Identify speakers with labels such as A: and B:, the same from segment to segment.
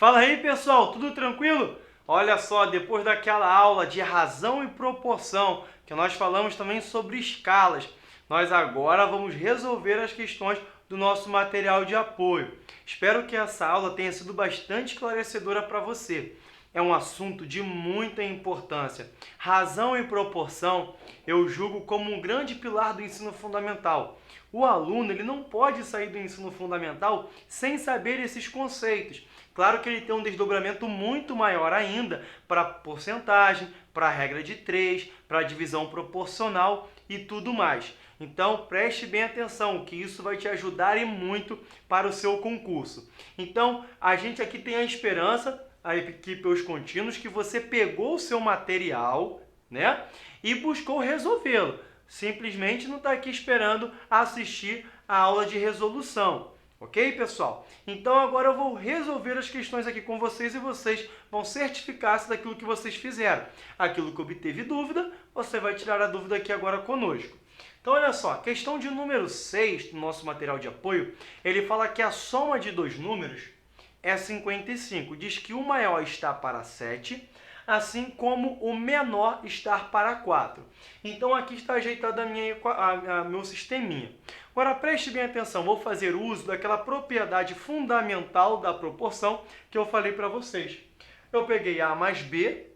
A: Fala aí, pessoal, tudo tranquilo? Olha só, depois daquela aula de razão e proporção, que nós falamos também sobre escalas, nós agora vamos resolver as questões do nosso material de apoio. Espero que essa aula tenha sido bastante esclarecedora para você. É um assunto de muita importância. Razão e proporção eu julgo como um grande pilar do ensino fundamental. O aluno ele não pode sair do ensino fundamental sem saber esses conceitos. Claro que ele tem um desdobramento muito maior ainda para porcentagem, para a regra de 3, para a divisão proporcional e tudo mais. Então, preste bem atenção, que isso vai te ajudar e muito para o seu concurso. Então, a gente aqui tem a esperança, a equipe Os Contínuos, que você pegou o seu material, né, e buscou resolvê-lo. Simplesmente não está aqui esperando assistir a aula de resolução. Ok, pessoal? Então agora eu vou resolver as questões aqui com vocês e vocês vão certificar-se daquilo que vocês fizeram. Aquilo que obteve dúvida, você vai tirar a dúvida aqui agora conosco. Então olha só, questão de número 6 do nosso material de apoio, ele fala que a soma de dois números é 55. Diz que o maior está para 7, assim como o menor está para 4. Então aqui está ajeitado meu sisteminha. Agora preste bem atenção, vou fazer uso daquela propriedade fundamental da proporção que eu falei para vocês. Eu peguei A mais B,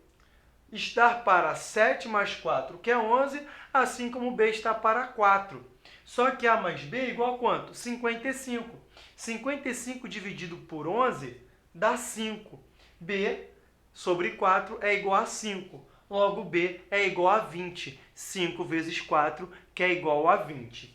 A: estar para 7 mais 4, que é 11, assim como B está para 4. Só que A mais B é igual a quanto? 55. 55 dividido por 11 dá 5. B sobre 4 é igual a 5. Logo, B é igual a 20. 5 vezes 4, que é igual a 20.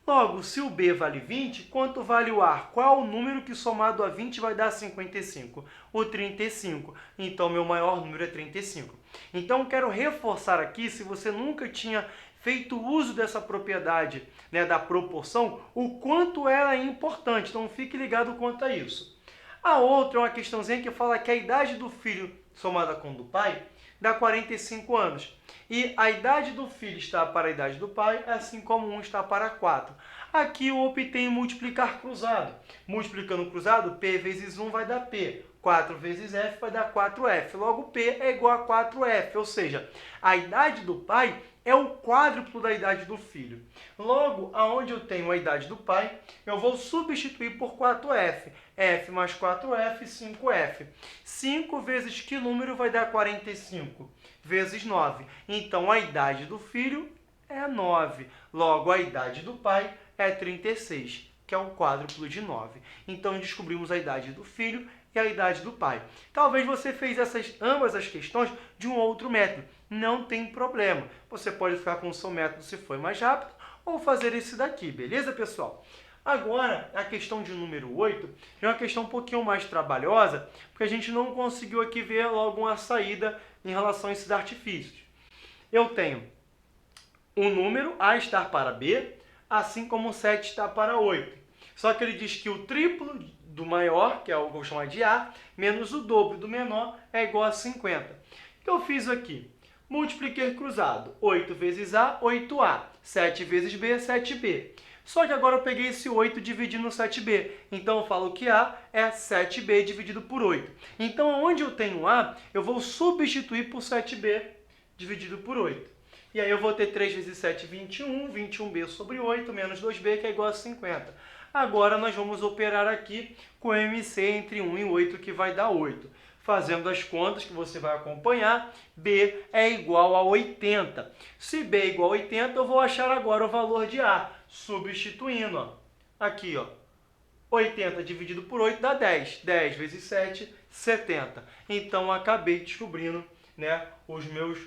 A: Logo, se o B vale 20, quanto vale o A? Qual o número que somado a 20 vai dar 55? O 35. Então, meu maior número é 35. Então, quero reforçar aqui, se você nunca tinha feito uso dessa propriedade, né, da proporção, o quanto ela é importante. Então, fique ligado quanto a isso. A outra é uma questãozinha que fala que a idade do filho somada com a do pai dá 45 anos. E a idade do filho está para a idade do pai, assim como 1 está para 4. Aqui eu optei em multiplicar cruzado. Multiplicando cruzado, P vezes 1 vai dar P. 4 vezes F vai dar 4F. Logo, P é igual a 4F. Ou seja, a idade do pai é o quádruplo da idade do filho. Logo, aonde eu tenho a idade do pai, eu vou substituir por 4F. F mais 4F, 5F. 5 vezes que número vai dar 45? Vezes 9. Então, a idade do filho é 9. Logo, a idade do pai é 36, que é o quádruplo de 9. Então, descobrimos a idade do filho e a idade do pai. Talvez você fez ambas as questões de um outro método. Não tem problema. Você pode ficar com o seu método se for mais rápido ou fazer esse daqui, beleza, pessoal? Agora, a questão de número 8 é uma questão um pouquinho mais trabalhosa, porque a gente não conseguiu aqui ver logo uma saída em relação a esses artifícios. Eu tenho um número A estar para B, assim como 7 está para 8. Só que ele diz que o triplo do maior, que é o que eu vou chamar de A, menos o dobro do menor é igual a 50. O que eu fiz aqui? Multipliquei cruzado. 8 vezes A, 8A. 7 vezes B, 7B. Só que agora eu peguei esse 8 dividindo no 7B. Então, eu falo que A é 7B dividido por 8. Então, onde eu tenho A, eu vou substituir por 7B dividido por 8. E aí eu vou ter 3 vezes 7, 21. 21B sobre 8 menos 2B, que é igual a 50. Agora, nós vamos operar aqui com MC entre 1 e 8, que vai dar 8. Fazendo as contas que você vai acompanhar, B é igual a 80. Se B é igual a 80, eu vou achar agora o valor de A, substituindo. Ó. Aqui, ó, 80 dividido por 8 dá 10. 10 vezes 7, 70. Então, acabei descobrindo, né, os meus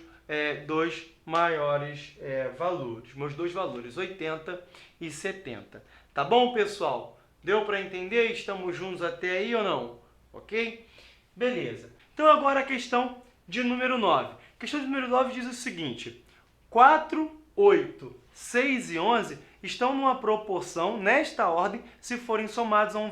A: dois maiores valores. Meus dois valores, 80 e 70. Tá bom, pessoal? Deu para entender? Estamos juntos até aí ou não? Ok? Beleza. Então, agora a questão de número 9. A questão de número 9 diz o seguinte. 4, 8, 6 e 11 estão numa proporção, nesta ordem, se forem somados a um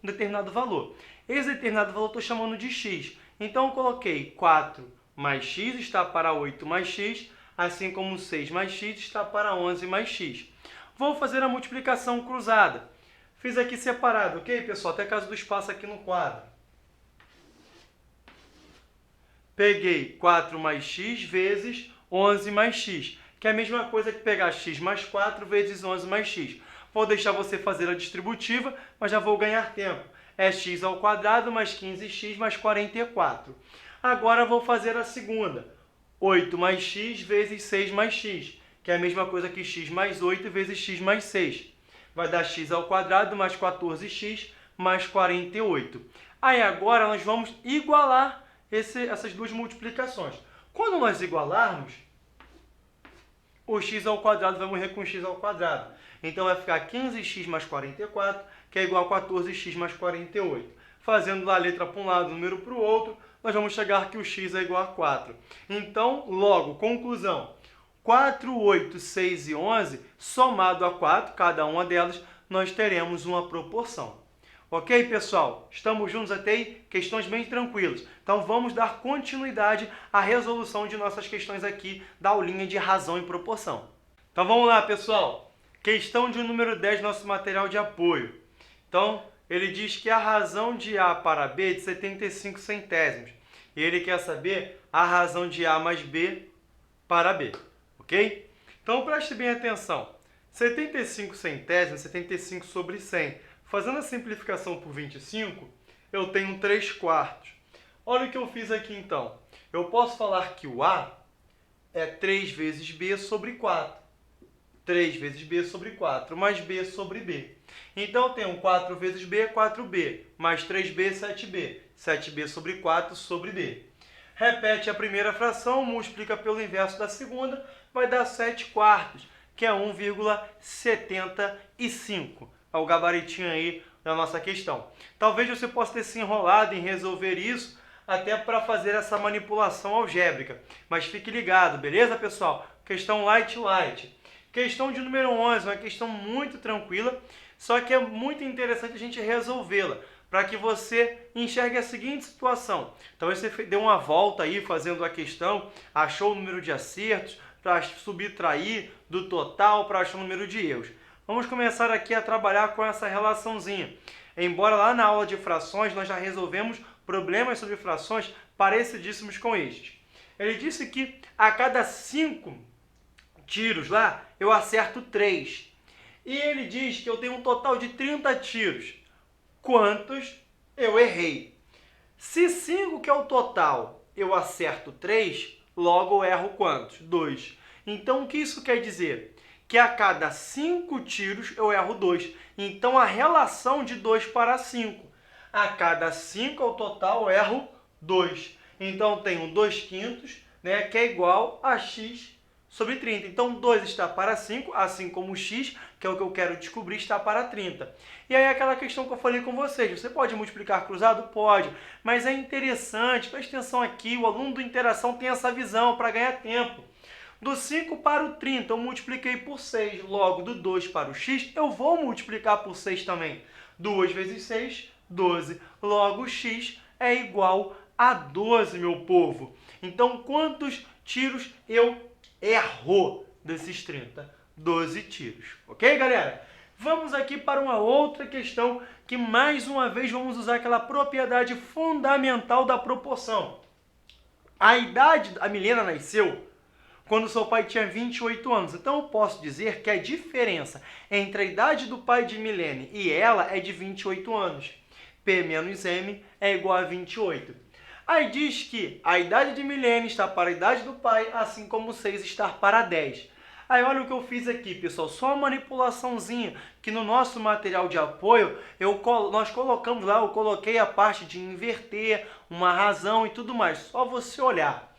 A: determinado valor. Esse determinado valor eu estou chamando de x. Então, eu coloquei 4 mais x está para 8 mais x, assim como 6 mais x está para 11 mais x. Vou fazer a multiplicação cruzada. Fiz aqui separado, ok, pessoal? Até caso do espaço aqui no quadro. Peguei 4 mais x vezes 11 mais x, que é a mesma coisa que pegar x mais 4 vezes 11 mais x. Vou deixar você fazer a distributiva, mas já vou ganhar tempo. É x ao quadrado mais 15x mais 44. Agora vou fazer a segunda. 8 mais x vezes 6 mais x, que é a mesma coisa que x mais 8 vezes x mais 6. Vai dar x ao quadrado mais 14x mais 48. Aí agora nós vamos igualar essas duas multiplicações. Quando nós igualarmos, o x ao quadrado vai morrer com x ao quadrado. Então vai ficar 15x mais 44, que é igual a 14x mais 48. Fazendo a letra para um lado, o número para o outro, nós vamos chegar que o x é igual a 4. Então, logo, conclusão. 4, 8, 6 e 11, somado a 4, cada uma delas, nós teremos uma proporção. Ok, pessoal? Estamos juntos até aí? Questões bem tranquilas. Então, vamos dar continuidade à resolução de nossas questões aqui da aulinha de razão e proporção. Então, vamos lá, pessoal. Questão de número 10 do nosso material de apoio. Então, ele diz que a razão de A para B é de 75 centésimos. E ele quer saber a razão de A mais B para B. Ok? Então, preste bem atenção. 75 centésimos, 75 sobre 100. Fazendo a simplificação por 25, eu tenho 3 quartos. Olha o que eu fiz aqui, então. Eu posso falar que o A é 3 vezes B sobre 4. 3 vezes B sobre 4, mais B sobre B. Então, eu tenho 4 vezes B, 4B, mais 3B, 7B. 7B sobre 4 sobre B. Repete a primeira fração, multiplica pelo inverso da segunda, vai dar 7 quartos, que é 1,75. É o gabaritinho aí da nossa questão. Talvez você possa ter se enrolado em resolver isso até para fazer essa manipulação algébrica. Mas fique ligado, beleza, pessoal? Questão light. Questão de número 11, uma questão muito tranquila, só que é muito interessante a gente resolvê-la, para que você enxergue a seguinte situação. Talvez você deu uma volta aí fazendo a questão, achou o número de acertos, para subtrair do total, para achar o número de erros. Vamos começar aqui a trabalhar com essa relaçãozinha. Embora lá na aula de frações nós já resolvemos problemas sobre frações parecidíssimos com estes. Ele disse que a cada 5 tiros lá, eu acerto 3. E ele diz que eu tenho um total de 30 tiros. Quantos eu errei? Se 5, que é o total, eu acerto 3, logo eu erro quantos? 2. Então, o que isso quer dizer? Que a cada 5 tiros eu erro 2. Então, a relação de 2 para 5. A cada 5 ao total eu erro 2. Então, tenho 2 quintos, né, que é igual a x sobre 30. Então, 2 está para 5, assim como x, que é o que eu quero descobrir, está para 30. E aí, aquela questão que eu falei com vocês, você pode multiplicar cruzado? Pode, mas é interessante, preste atenção aqui, o aluno do Interação tem essa visão para ganhar tempo. Do 5 para o 30, eu multipliquei por 6. Logo, do 2 para o x, eu vou multiplicar por 6 também. 2 vezes 6, 12. Logo, x é igual a 12, meu povo. Então, quantos tiros eu erro desses 30? 12 tiros. Ok, galera? Vamos aqui para uma outra questão que, mais uma vez, vamos usar aquela propriedade fundamental da proporção. A Milena nasceu quando seu pai tinha 28 anos. Então, eu posso dizer que a diferença entre a idade do pai de Milene e ela é de 28 anos. P menos M é igual a 28. Aí diz que a idade de Milene está para a idade do pai, assim como 6 está para 10. Aí olha o que eu fiz aqui, pessoal. Só uma manipulaçãozinha que no nosso material de apoio nós colocamos lá, eu coloquei a parte de inverter, uma razão e tudo mais. Só você olhar.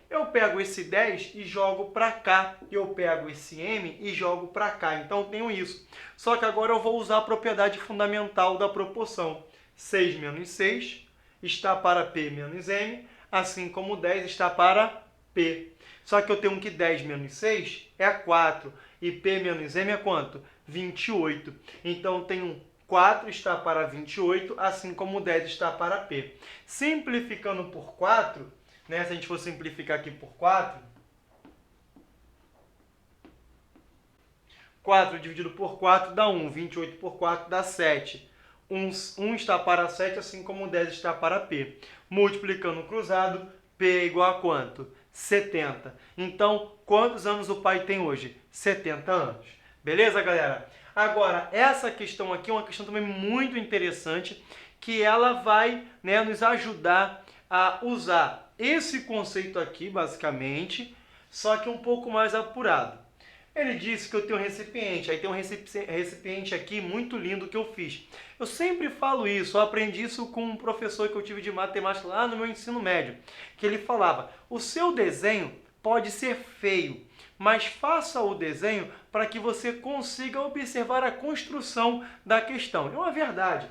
A: Eu pego esse 10 e jogo para cá. Eu pego esse M e jogo para cá. Então, eu tenho isso. Só que agora eu vou usar a propriedade fundamental da proporção. 6 menos 6 está para P menos M, assim como 10 está para P. Só que eu tenho que 10 menos 6 é 4. E P menos M é quanto? 28. Então, eu tenho 4 está para 28, assim como 10 está para P. Simplificando por 4... né? Se a gente for simplificar aqui por 4, 4 dividido por 4 dá 1, 28 por 4 dá 7. 1 está para 7, assim como 10 está para P. Multiplicando cruzado, P é igual a quanto? 70. Então, quantos anos o pai tem hoje? 70 anos. Beleza, galera? Agora, essa questão aqui é uma questão também muito interessante, que ela vai, né, nos ajudar a usar esse conceito aqui, basicamente, só que um pouco mais apurado. Ele disse que eu tenho um recipiente, aí tem um recipiente aqui muito lindo que eu fiz. Eu sempre falo isso, eu aprendi isso com um professor que eu tive de matemática lá no meu ensino médio, que ele falava, o seu desenho pode ser feio, mas faça o desenho para que você consiga observar a construção da questão. É uma verdade.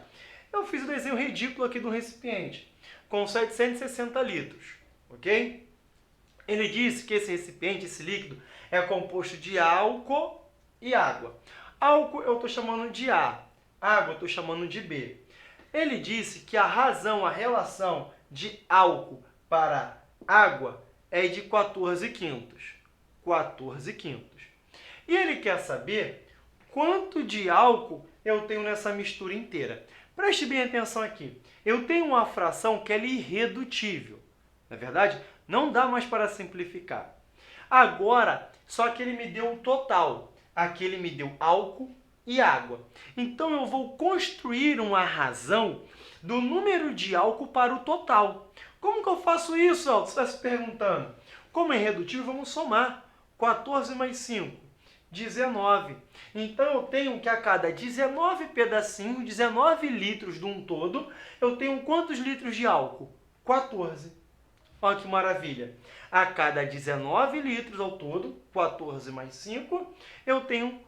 A: Eu fiz o desenho ridículo aqui do recipiente, com 760 litros, ok? Ele disse que esse recipiente, esse líquido, é composto de álcool e água. Álcool eu estou chamando de A, água eu estou chamando de B. Ele disse que a relação de álcool para água é de 14 quintos. 14 quintos. E ele quer saber quanto de álcool eu tenho nessa mistura inteira. Preste bem atenção aqui. Eu tenho uma fração que é irredutível. Na verdade, não dá mais para simplificar. Agora, só que ele me deu um total. Aqui ele me deu álcool e água. Então, eu vou construir uma razão do número de álcool para o total. Como que eu faço isso, Alto? Você está se perguntando. Como é irredutível, vamos somar. 14 mais 5, 19. Então, eu tenho que a cada 19 pedacinhos, 19 litros de um todo, eu tenho quantos litros de álcool? 14. Olha que maravilha. A cada 19 litros ao todo, 14 mais 5, eu tenho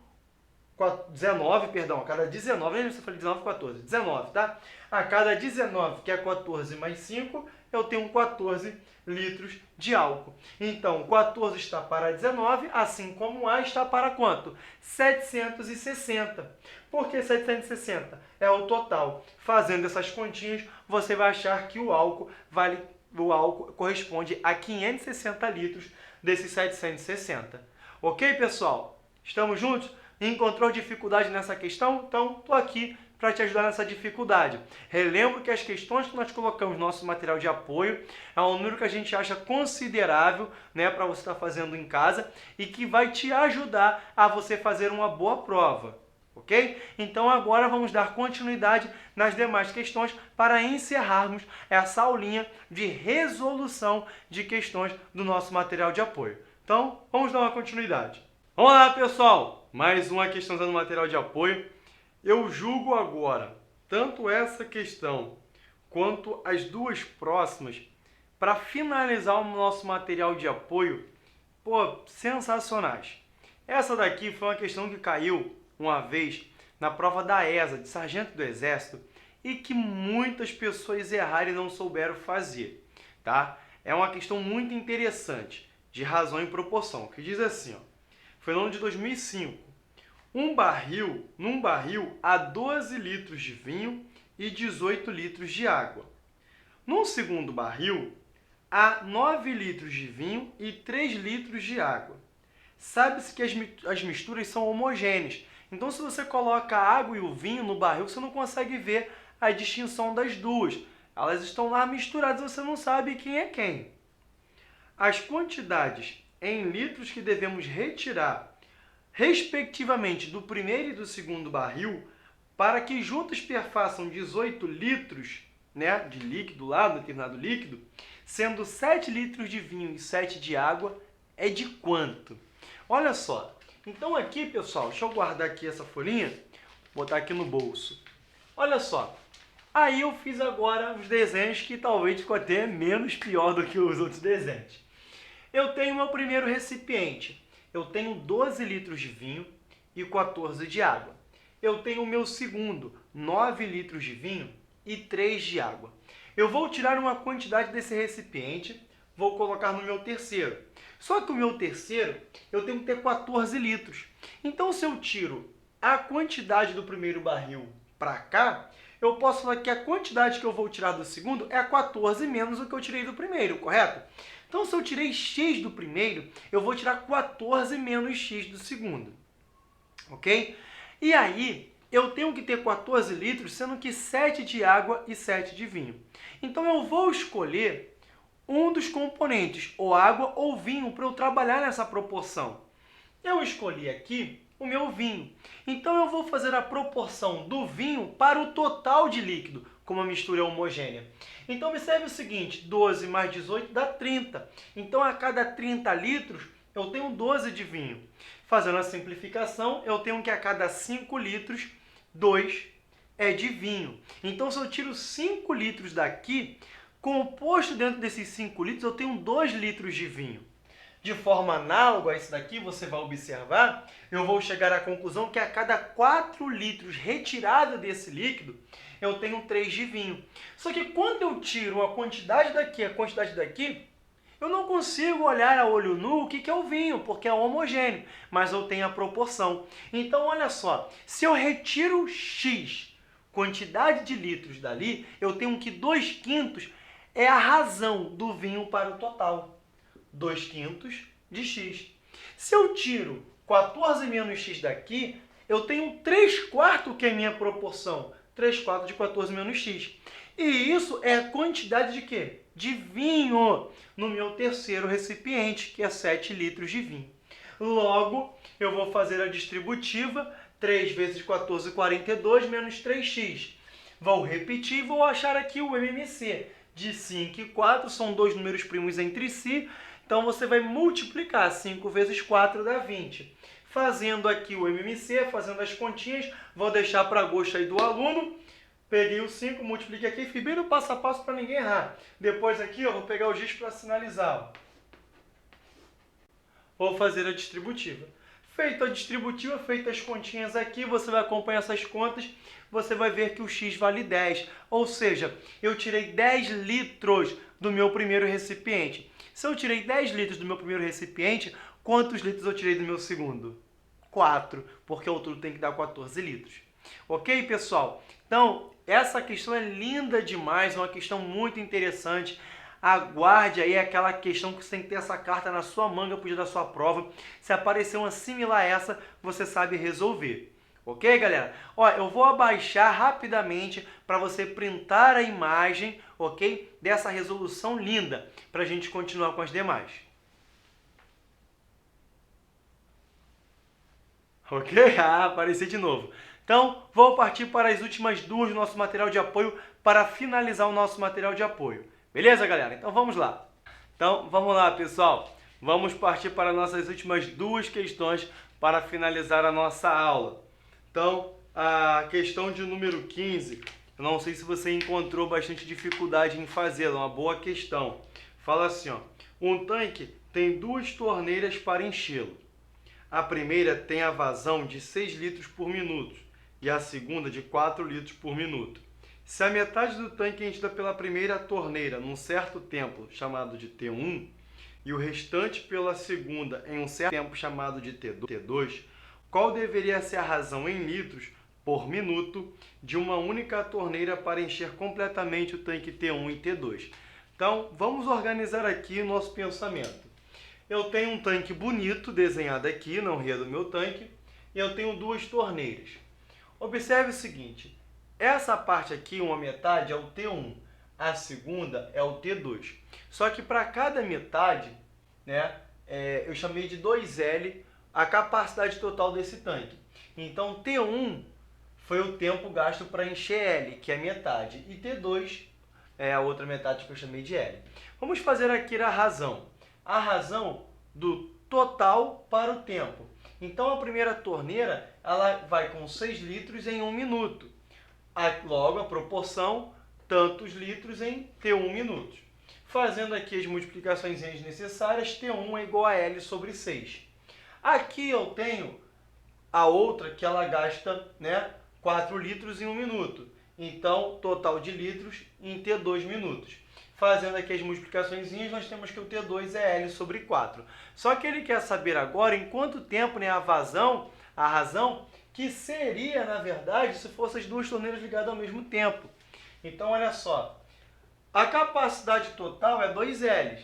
A: 19, perdão, a cada 19, lembra que eu falei 19, 14, 19, tá? A cada 19, que é 14 mais 5, eu tenho 14 litros de álcool. Então, 14 está para 19, assim como A está para quanto? 760. Por que 760? É o total. Fazendo essas continhas, você vai achar que o álcool corresponde a 560 litros desses 760. Ok, pessoal? Estamos juntos? Encontrou dificuldade nessa questão? Então, estou aqui para te ajudar nessa dificuldade. Relembro que as questões que nós colocamos no nosso material de apoio é um número que a gente acha considerável, né, para você estar fazendo em casa e que vai te ajudar a você fazer uma boa prova. Ok? Então agora vamos dar continuidade nas demais questões para encerrarmos essa aulinha de resolução de questões do nosso material de apoio. Então, vamos dar uma continuidade. Vamos lá, pessoal! Mais uma questão do material de apoio. Eu julgo agora tanto essa questão quanto as duas próximas para finalizar o nosso material de apoio, pô, sensacionais. Essa daqui foi uma questão que caiu uma vez na prova da ESA, de Sargento do Exército, e que muitas pessoas erraram e não souberam fazer, tá? É uma questão muito interessante, de razão e proporção, que diz assim, ó, foi no ano de 2005, num barril há 12 litros de vinho e 18 litros de água. Num segundo barril, há 9 litros de vinho e 3 litros de água. Sabe-se que as misturas são homogêneas. Então, se você coloca a água e o vinho no barril, você não consegue ver a distinção das duas. Elas estão lá misturadas, você não sabe quem é quem. As quantidades em litros que devemos retirar, respectivamente, do primeiro e do segundo barril, para que juntos perfaçam 18 litros, né, de líquido lá, no determinado líquido, sendo 7 litros de vinho e 7 de água, é de quanto? Olha só. Então aqui, pessoal, deixa eu guardar aqui essa folhinha, botar aqui no bolso. Olha só. Aí eu fiz agora os desenhos que talvez ficou até menos pior do que os outros desenhos. Eu tenho meu primeiro recipiente. Eu tenho 12 litros de vinho e 14 de água. Eu tenho o meu segundo, 9 litros de vinho e 3 de água. Eu vou tirar uma quantidade desse recipiente, vou colocar no meu terceiro. Só que o meu terceiro, eu tenho que ter 14 litros. Então, se eu tiro a quantidade do primeiro barril para cá, eu posso falar que a quantidade que eu vou tirar do segundo é 14 menos o que eu tirei do primeiro, correto? Então, se eu tirei x do primeiro, eu vou tirar 14 menos x do segundo. Ok? E aí, eu tenho que ter 14 litros, sendo que 7 de água e 7 de vinho. Então, eu vou escolher um dos componentes, ou água ou vinho, para eu trabalhar nessa proporção. Eu escolhi aqui o meu vinho. Então eu vou fazer a proporção do vinho para o total de líquido, como a mistura é homogênea. Então observe o seguinte, 12 mais 18 dá 30. Então a cada 30 litros eu tenho 12 de vinho. Fazendo a simplificação, eu tenho que a cada 5 litros, 2 é de vinho. Então se eu tiro 5 litros daqui, composto dentro desses 5 litros eu tenho 2 litros de vinho. De forma análoga a isso daqui, você vai observar, eu vou chegar à conclusão que a cada 4 litros retirado desse líquido, eu tenho 3 de vinho. Só que quando eu tiro a quantidade daqui, eu não consigo olhar a olho nu o que é o vinho, porque é homogêneo, mas eu tenho a proporção. Então, olha só, se eu retiro X quantidade de litros dali, eu tenho que 2/5 é a razão do vinho para o total. 2/5 de X. Se eu tiro 14 menos X daqui, eu tenho 3/4 que é a minha proporção. 3/4 de 14 menos X. E isso é a quantidade de quê? De vinho no meu terceiro recipiente, que é 7 litros de vinho. Logo, eu vou fazer a distributiva, 3 vezes 14, 42, menos 3x. Vou repetir e vou achar aqui o MMC. De 5 e 4 são dois números primos entre si, então você vai multiplicar 5 vezes 4 dá 20. Fazendo aqui o MMC, fazendo as continhas, vou deixar para gosto aí do aluno. Peguei o 5, multipliquei aqui, fiz bem no passo a passo para ninguém errar. Depois aqui, eu vou pegar o giz para sinalizar. Vou fazer a distributiva. Feita a distributiva, feitas as continhas aqui, você vai acompanhar essas contas, você vai ver que o X vale 10. Ou seja, eu tirei 10 litros do meu primeiro recipiente. Se eu tirei 10 litros do meu primeiro recipiente, quantos litros eu tirei do meu segundo? 4, porque o todo tem que dar 14 litros. Ok, pessoal? Então, essa questão é linda demais, é uma questão muito interessante. Aguarde aí aquela questão que você tem que ter essa carta na sua manga pro dia da sua prova. Se aparecer uma similar a essa, você sabe resolver. Ok, galera? Ó, eu vou abaixar rapidamente para você printar a imagem, ok? Dessa resolução linda, para a gente continuar com as demais. Ok? Ah, apareci de novo. Então, vou partir para as últimas duas do nosso material de apoio para finalizar o nosso material de apoio. Beleza, galera? Então, vamos lá. Então, vamos lá, pessoal. Vamos partir para nossas últimas duas questões para finalizar a nossa aula. Então, a questão de número 15, eu não sei se você encontrou bastante dificuldade em fazê-la, é uma boa questão. Fala assim, ó, um tanque tem duas torneiras para enchê-lo. A primeira tem a vazão de 6 litros por minuto e a segunda de 4 litros por minuto. Se a metade do tanque é enchida pela primeira torneira num certo tempo, chamado de T1, e o restante pela segunda em um certo tempo, chamado de T2, qual deveria ser a razão em litros por minuto de uma única torneira para encher completamente o tanque T1 e T2? Então, vamos organizar aqui o nosso pensamento. Eu tenho um tanque bonito desenhado aqui, não ria do meu tanque, e eu tenho duas torneiras. Observe o seguinte, essa parte aqui, uma metade, é o T1, a segunda é o T2. Só que para cada metade, né, eu chamei de 2L a capacidade total desse tanque. Então, T1 foi o tempo gasto para encher L, que é metade, e T2 é a outra metade que eu chamei de L. Vamos fazer aqui a razão. A razão do total para o tempo. Então, a primeira torneira ela vai com 6 litros em 1 minuto. Logo, a proporção, tantos litros em T1 minutos. Fazendo aqui as multiplicações necessárias, T1 é igual a L sobre 6. Aqui eu tenho a outra que ela gasta, né, 4 litros em 1 minuto. Então, total de litros em T2 minutos. Fazendo aqui as multiplicações, nós temos que o T2 é L sobre 4. Só que ele quer saber agora em quanto tempo, né, a razão, que seria, na verdade, se fossem as duas torneiras ligadas ao mesmo tempo. Então, olha só. A capacidade total é 2L.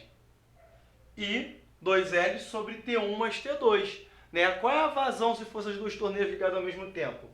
A: E 2L sobre T1 mais T2. Né? Qual é a vazão se fossem as duas torneiras ligadas ao mesmo tempo?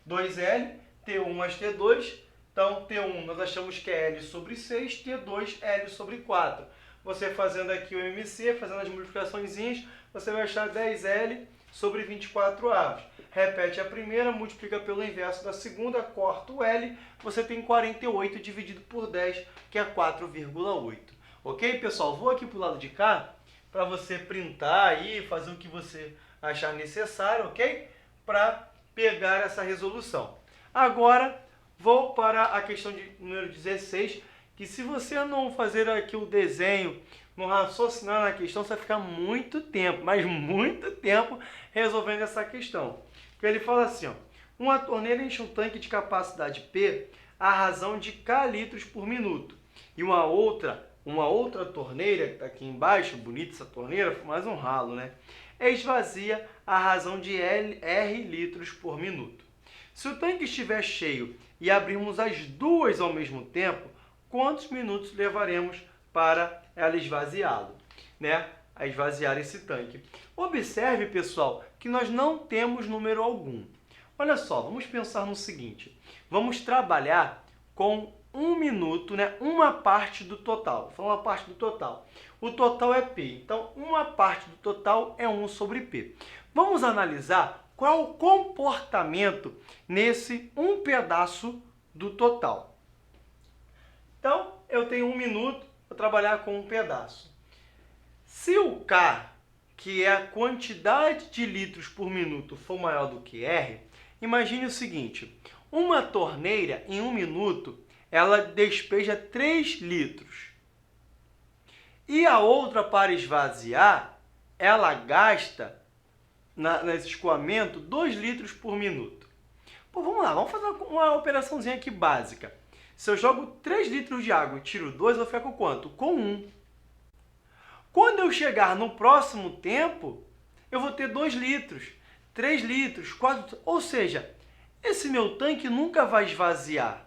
A: 2L, T1 mais T2. Então, T1 nós achamos que é L sobre 6, T2 L sobre 4. você fazendo aqui o MC, fazendo as multiplicaçõezinhas, você vai achar 10L sobre 24 avos. Repete a primeira, multiplica pelo inverso da segunda, corta o L, você tem 48 dividido por 10, que é 4,8. Ok, pessoal? Vou aqui para o lado de cá, para você printar aí, fazer o que você achar necessário, ok? Para pegar essa resolução. Agora, vou para a questão de número 16, que se você não fazer aqui o desenho, não raciocinar na questão, você vai ficar muito tempo, mas muito tempo resolvendo essa questão. Porque ele fala assim, ó, uma torneira enche um tanque de capacidade P à razão de K litros por minuto. E uma outra torneira, que está aqui embaixo, bonita essa torneira, mais um ralo, né? Esvazia à razão de R litros por minuto. Se o tanque estiver cheio e abrirmos as duas ao mesmo tempo, quantos minutos levaremos para ela esvaziá-lo, né? A esvaziar esse tanque. Observe, pessoal, que nós não temos número algum. Olha só, vamos pensar no seguinte. Vamos trabalhar com 1 minuto, né? Uma parte do total. Vou falar uma parte do total. O total é P. Então, uma parte do total é 1 sobre P. Vamos analisar qual é o comportamento nesse um pedaço do total. Então, eu tenho 1 minuto, vou trabalhar com um pedaço. Se o K, que é a quantidade de litros por minuto, for maior do que R, imagine o seguinte, uma torneira, em 1 minuto, ela despeja 3 litros. E a outra, para esvaziar, ela gasta, nesse escoamento, 2 litros por minuto. Pô, vamos lá, vamos fazer uma operaçãozinha aqui básica. Se eu jogo 3 litros de água e tiro 2, eu vou ficar com quanto? Com 1. Quando eu chegar no próximo tempo, eu vou ter 2 litros, 3 litros, 4... Ou seja, esse meu tanque nunca vai esvaziar.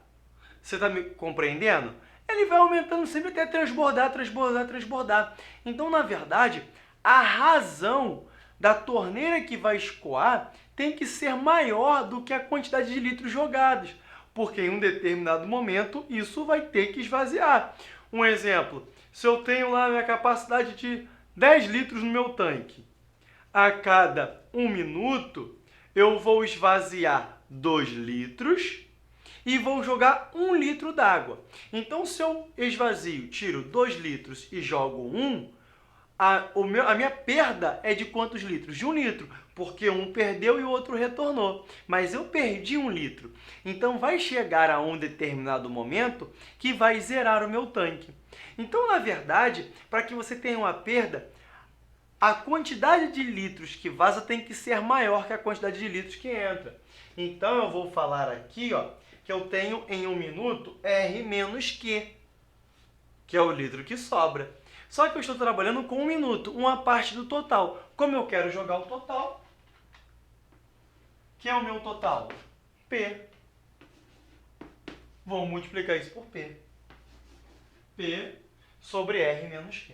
A: Você está me compreendendo? Ele vai aumentando sempre até transbordar, transbordar, transbordar. Então, na verdade, a razão da torneira que vai escoar tem que ser maior do que a quantidade de litros jogados, porque em um determinado momento isso vai ter que esvaziar. Um exemplo, se eu tenho lá a minha capacidade de 10 litros no meu tanque, a cada 1 minuto eu vou esvaziar 2 litros e vou jogar 1 litro d'água. Então, se eu esvazio, tiro 2 litros e jogo 1, a minha perda é de quantos litros? De 1 litro, porque um perdeu e o outro retornou. Mas eu perdi 1 litro. Então, vai chegar a um determinado momento que vai zerar o meu tanque. Então, na verdade, para que você tenha uma perda, a quantidade de litros que vaza tem que ser maior que a quantidade de litros que entra. Então, eu vou falar aqui, ó, que eu tenho em 1 minuto R menos Q, que é o litro que sobra. Só que eu estou trabalhando com 1 minuto, uma parte do total. Como eu quero jogar o total, que é o meu total? P. Vou multiplicar isso por P. P sobre R menos Q.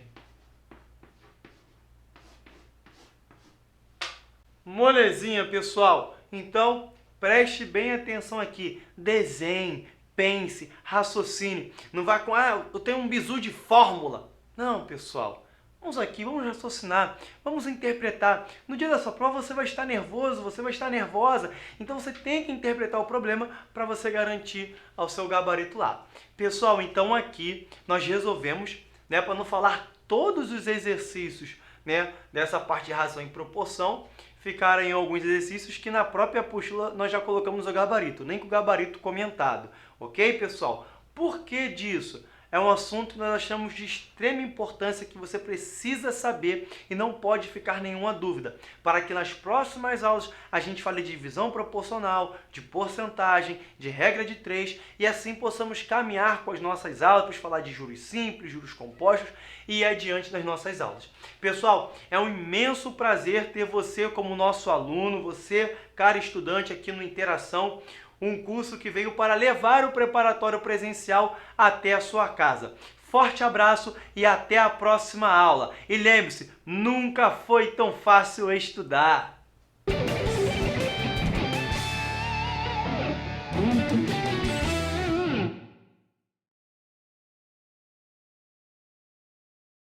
A: Molezinha, pessoal. Então, preste bem atenção aqui. Desenhe, pense, raciocine. Não vá com, eu tenho um bizu de fórmula. Não, pessoal. Vamos aqui, vamos raciocinar, vamos interpretar. No dia da sua prova você vai estar nervoso, você vai estar nervosa. Então você tem que interpretar o problema para você garantir ao seu gabarito lá. Pessoal, então aqui nós resolvemos, né, para não falar todos os exercícios, né, dessa parte de razão e proporção, ficaram em alguns exercícios que na própria apostila nós já colocamos o gabarito, nem com o gabarito comentado. Ok, pessoal? Por que disso? É um assunto que nós achamos de extrema importância que você precisa saber e não pode ficar nenhuma dúvida, para que nas próximas aulas a gente fale de divisão proporcional, de porcentagem, de regra de 3 e assim possamos caminhar com as nossas aulas para falar de juros simples, juros compostos e ir adiante nas nossas aulas. Pessoal, é um imenso prazer ter você como nosso aluno, você, cara estudante aqui no Interação, um curso que veio para levar o preparatório presencial até a sua casa. Forte abraço e até a próxima aula. E lembre-se, nunca foi tão fácil estudar.